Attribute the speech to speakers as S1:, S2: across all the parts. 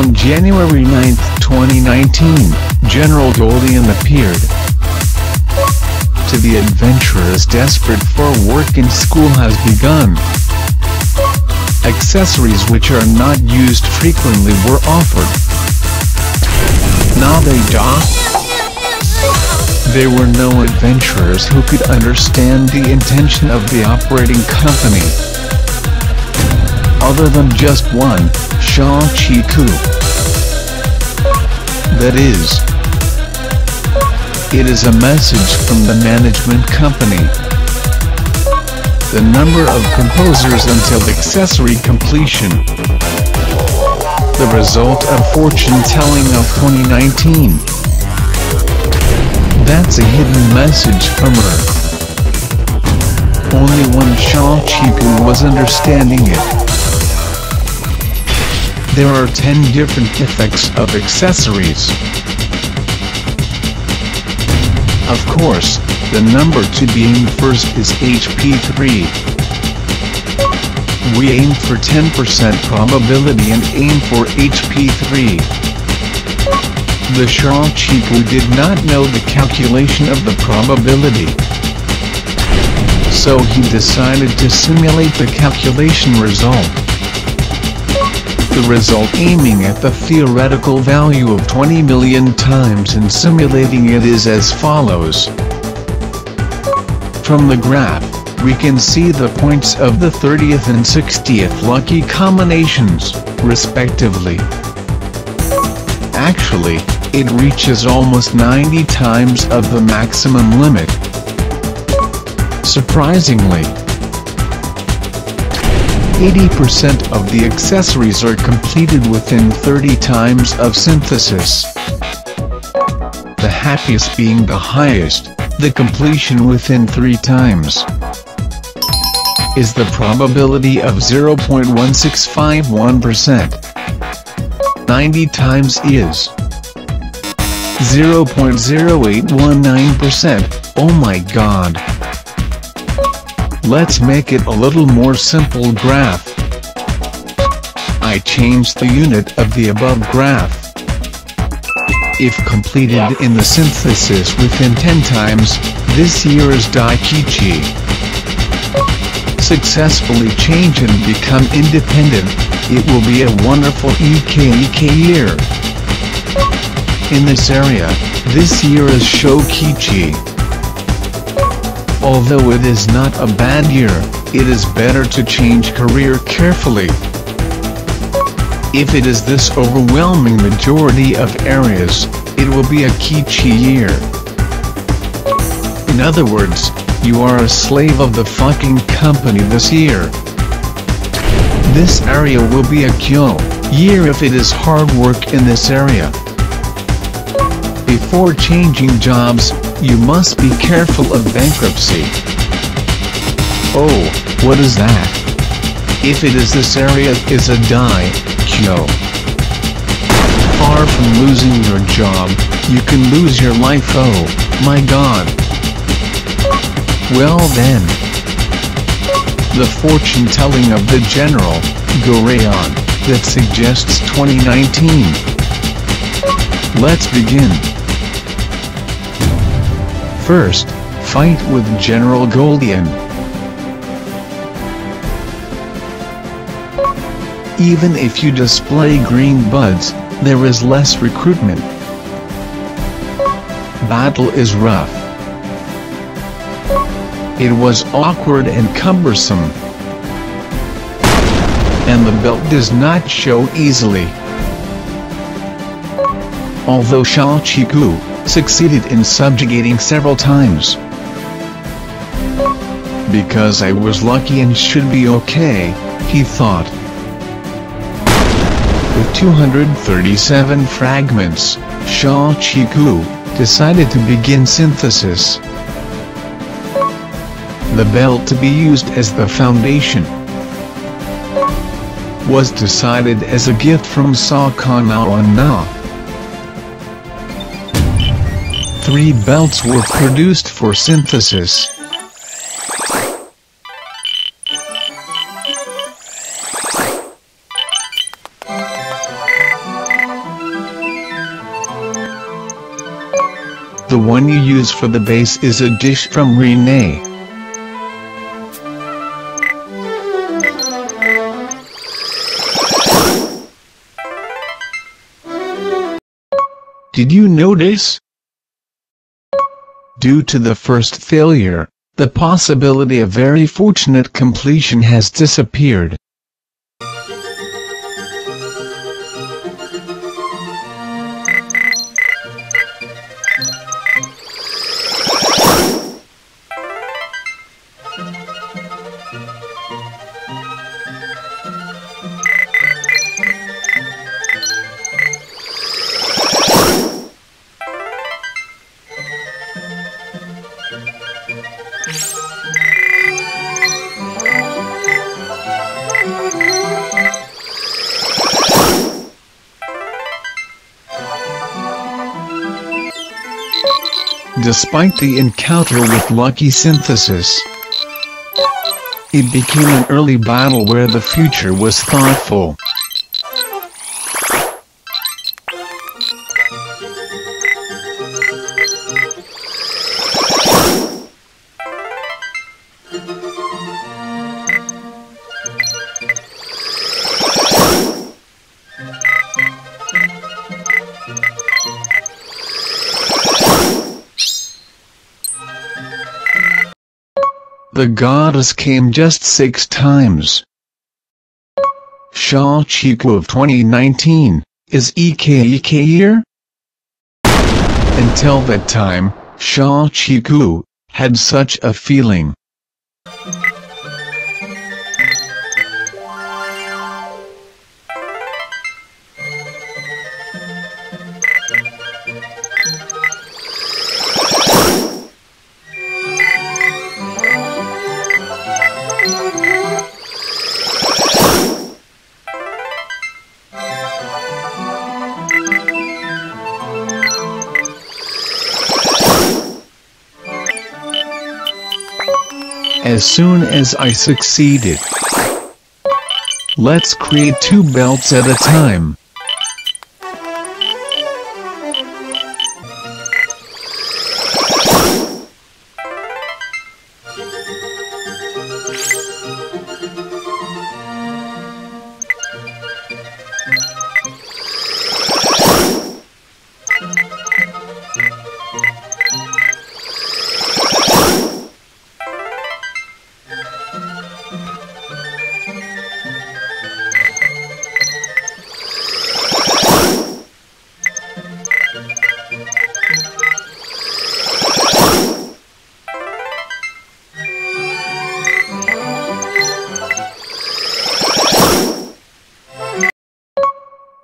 S1: On January 9, 2019, General Goldien appeared. To the adventurers desperate for work and school has begun. Accessories which are not used frequently were offered. Now they dock. There were no adventurers who could understand the intention of the operating company, other than just one, Shang-Chi-Ku. That is, it is a message from the management company. The number of composers until accessory completion. The result of fortune telling of 2019. That's a hidden message from her. Only one Shang-Chi-Ku was understanding it. There are 10 different effects of accessories. Of course, the number to be aimed first is HP 3. We aimed for 10% probability and aimed for HP 3. The Shang-Chi-Ku did not know the calculation of the probability, so he decided to simulate the calculation result. The result aiming at the theoretical value of 20 million times and simulating it is as follows. From the graph, we can see the points of the 30th and 60th lucky combinations, respectively. Actually, it reaches almost 90 times of the maximum limit. Surprisingly, 80% of the accessories are completed within 30 times of synthesis. The happiest being the highest, the completion within 3 times, is the probability of 0.1651%. 90 times is 0.0819%. Oh my god. Let's make it a little more simple graph. I changed the unit of the above graph. If completed in the synthesis within 10 times, this year's Daikichi successfully change and become independent, it will be a wonderful EK year. In this area, this year is Shokichi. Although it is not a bad year, it is better to change career carefully. If it is this overwhelming majority of areas, it will be a Kichi year. In other words, you are a slave of the fucking company this year. This area will be a Kyo year if it is hard work in this area. Before changing jobs, you must be careful of bankruptcy. Oh, what is that? If it is this area is a Kyo. Far from losing your job, you can lose your life. Oh, my god. Well then. The fortune telling of the general, Goreon, that suggests 2019. Let's begin. First, fight with General Goldien. Even if you display green buds, there is less recruitment. Battle is rough. It was awkward and cumbersome. And the belt does not show easily. Although Shang-Chi-Ku succeeded in subjugating several times. Because I was lucky and should be okay, he thought. With 237 fragments, Shang-Chi-Ku decided to begin synthesis. The belt to be used as the foundation was decided as a gift from Sakana. 3 belts were produced for synthesis. The one you use for the base is a dish from Renee. Did you notice? Due to the first failure, the possibility of very fortunate completion has disappeared. Despite the encounter with Lucky Synthesis, it became an early battle where the future was thoughtful. The goddess came just 6 times. Shao Chiku of 2019, is EK here? Until that time, Shao Chiku had such a feeling. As soon as I succeeded. Let's create 2 belts at a time.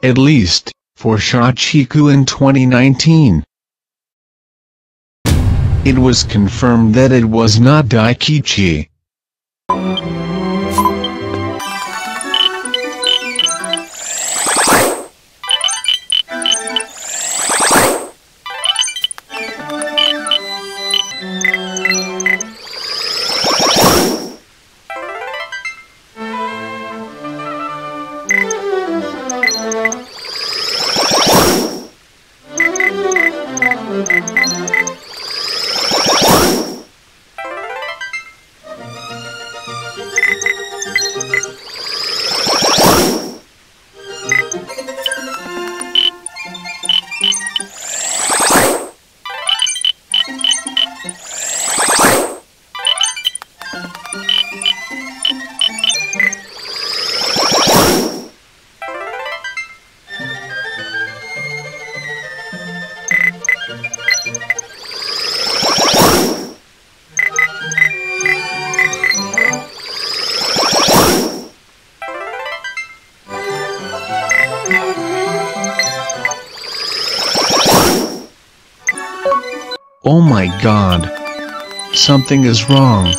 S1: At least, for Shao Chiku in 2019. It was confirmed that it was not Daikichi. Oh my god. Something is wrong.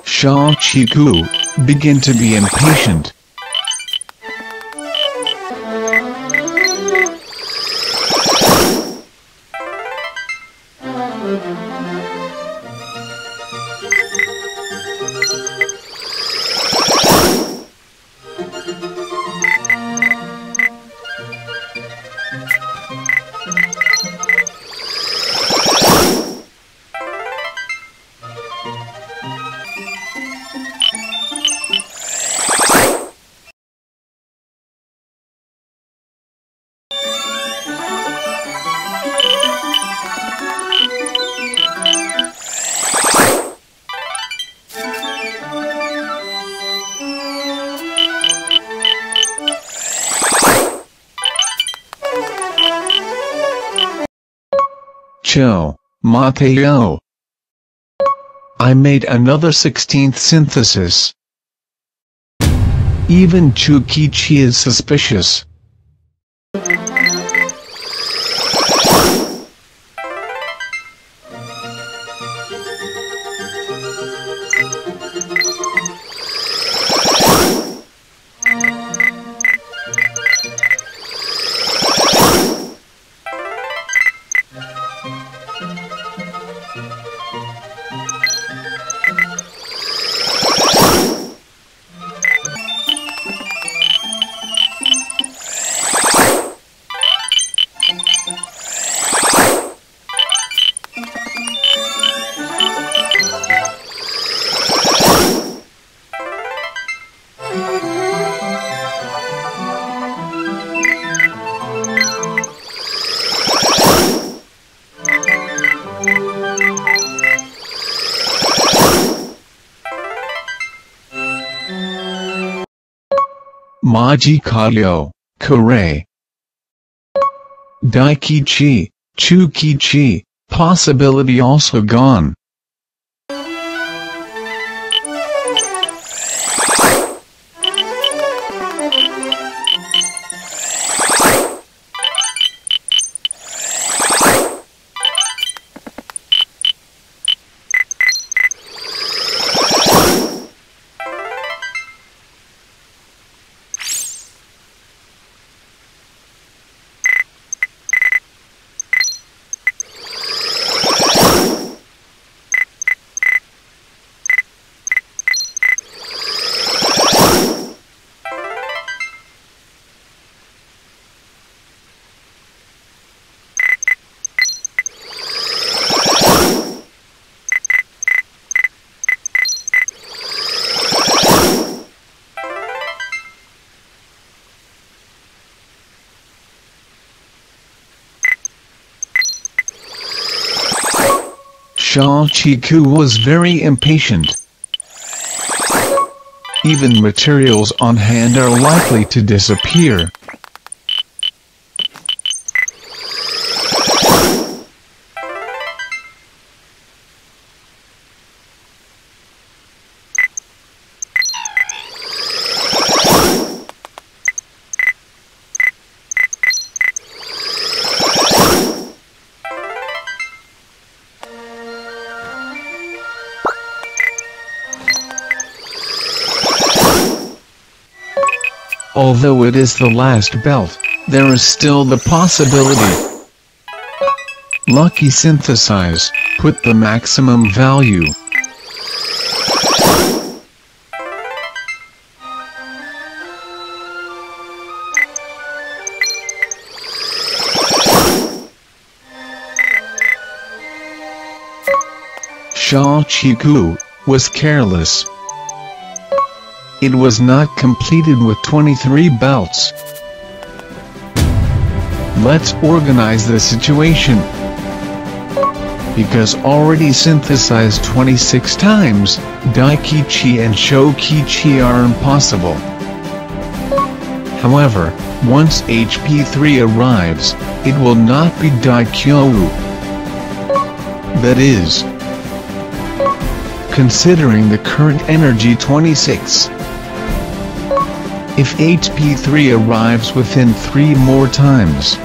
S1: Shao Chiku, begin to be impatient. Cho, Mateo. I made another 16th synthesis. Even Chukichi is suspicious. Maji Karyo, Kure. Daikichi, Chukichi, possibility also gone. Shachiku was very impatient. Even materials on hand are likely to disappear. Although it is the last belt, there is still the possibility. Lucky synthesize, put the maximum value. Shachiku was careless. It was not completed with 23 belts. Let's organize the situation. Because already synthesized 26 times, Daikichi and Shokichi are impossible. However, once HP3 arrives, it will not be Daikyo. That is, considering the current energy 26. If HP3 arrives within 3 more times,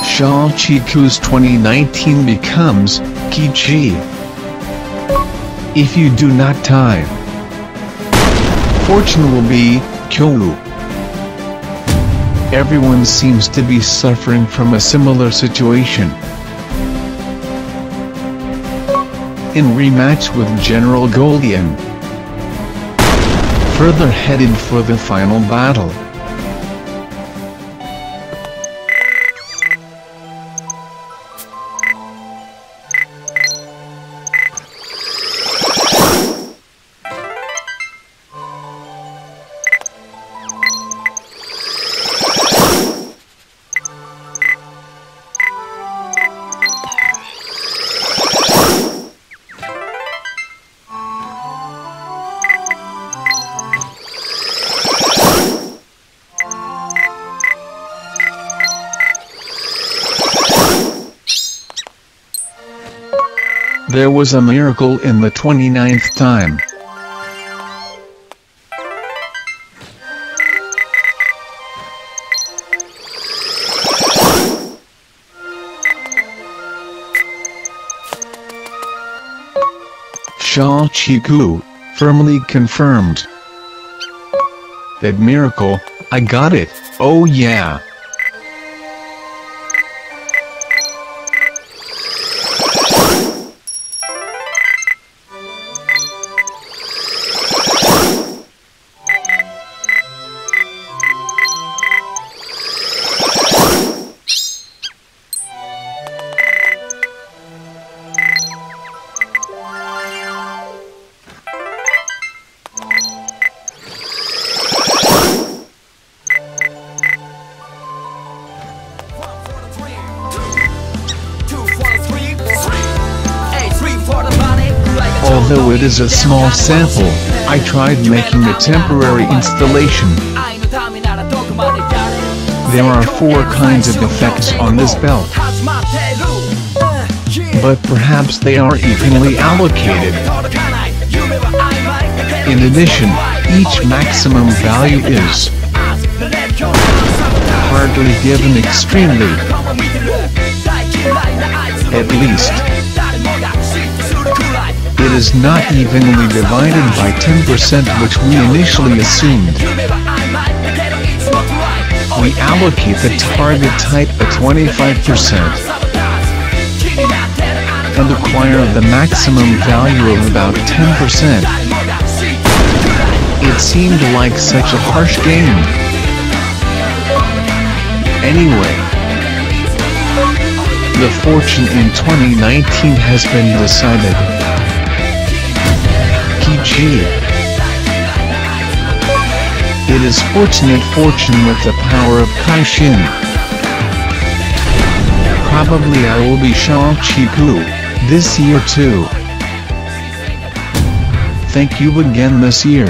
S1: Shachiku's 2019 becomes Kichi. If you do not tie, fortune will be Kyo. Everyone seems to be suffering from a similar situation. In rematch with General Goldian, further headed for the final battle. There was a miracle in the 29th time. Shao Chiku firmly confirmed. That miracle, I got it, oh yeah. Although it is a small sample, I tried making a temporary installation. There are 4 kinds of effects on this belt, but perhaps they are evenly allocated. In addition, each maximum value is hardly given extremely, at least. It is not evenly divided by 10%, which we initially assumed. We allocate the target type at 25% and acquire the maximum value of about 10%. It seemed like such a harsh game. Anyway, the fortune in 2019 has been decided. It is fortunate fortune with the power of Kaishin. Probably I will be Shao Chiku this year too. Thank you again this year.